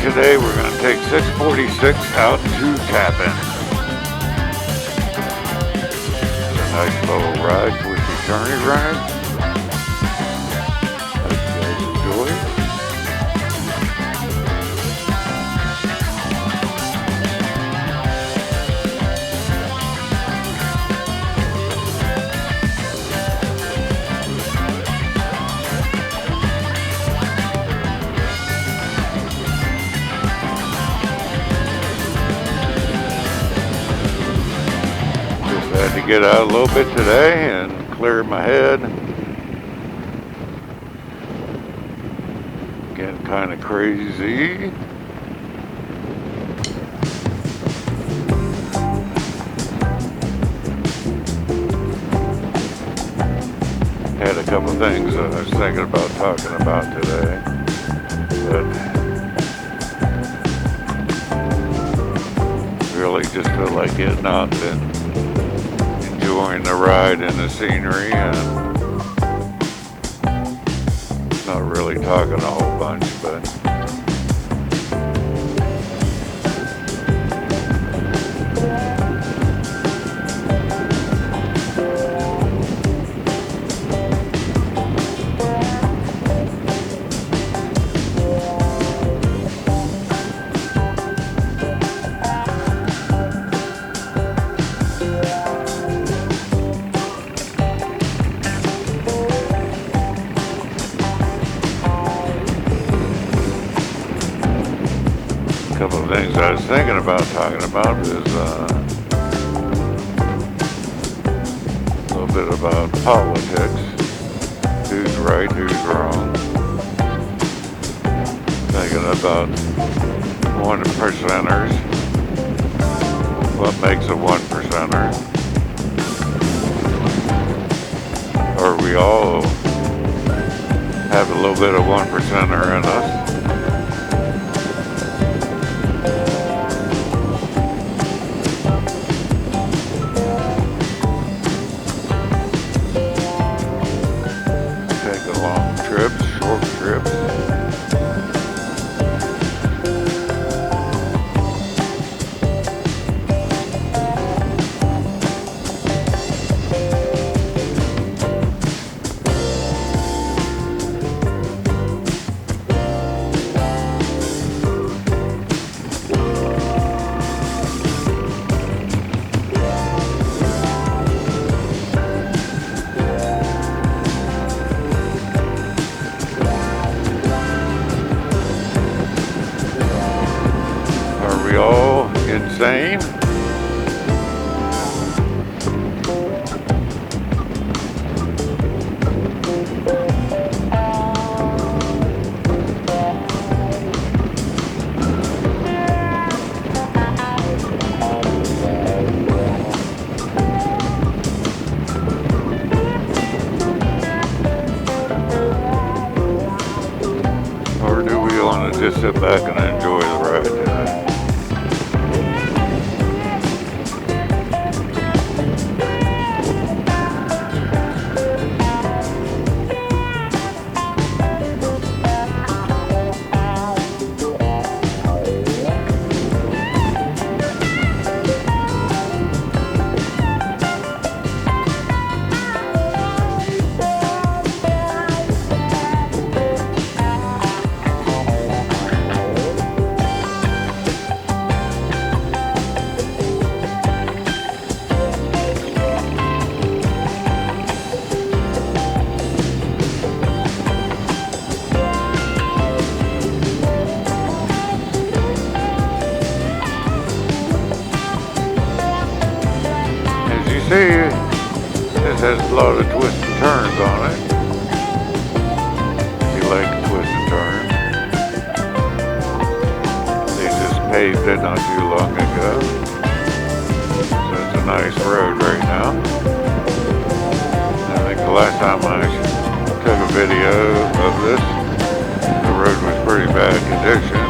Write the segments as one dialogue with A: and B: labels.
A: today we're going to take 646 out to Tappan. It's a nice little ride, twisty turny ride. Hope you guys enjoy it. Had to get out a little bit today and clear my head. Getting kind of crazy. Had a couple things I was thinking about talking about today, but really just feel like getting out and enjoying the ride and the scenery, and not really talking a whole bunch, but a couple of things I was thinking about talking about is a little bit about politics. Who's right, who's wrong. Thinking about 1%ers. What makes a 1%er? Or we all have a little bit of 1%er in us. Short trips. Are we all insane? Or do we want to just sit back and enjoy the ride today? See, this has a lot of twists and turns on it. If you like to twist and turn. They just paved it not too long ago. So it's a nice road right now. I think the last time I took a video of this, the road was pretty bad condition.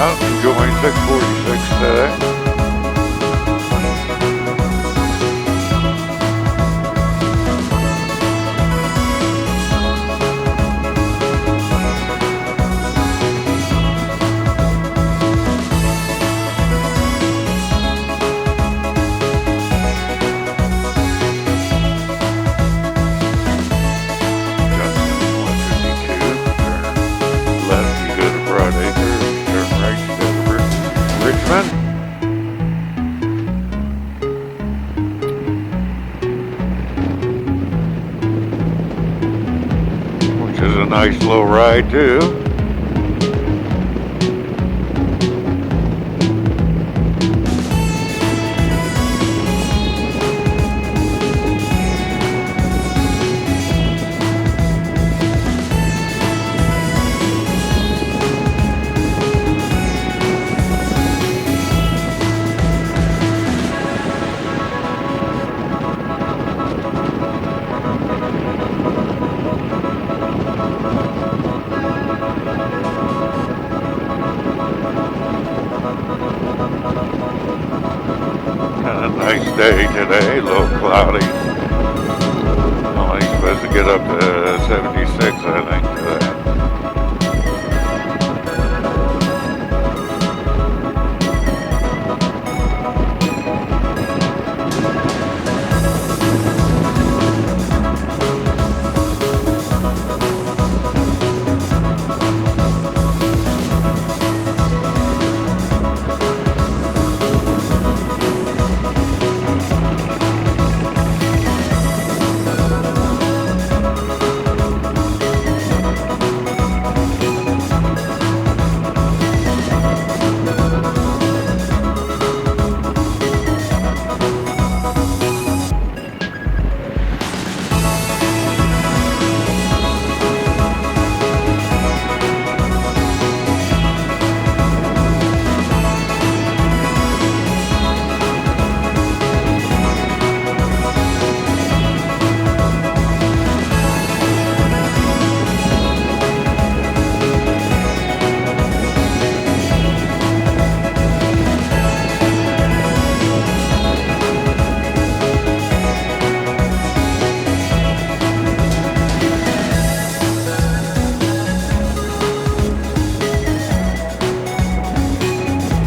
A: out, enjoying 646 today. Which is a nice slow ride too. Nice day today, a little cloudy. Only supposed to get up to 76, I think.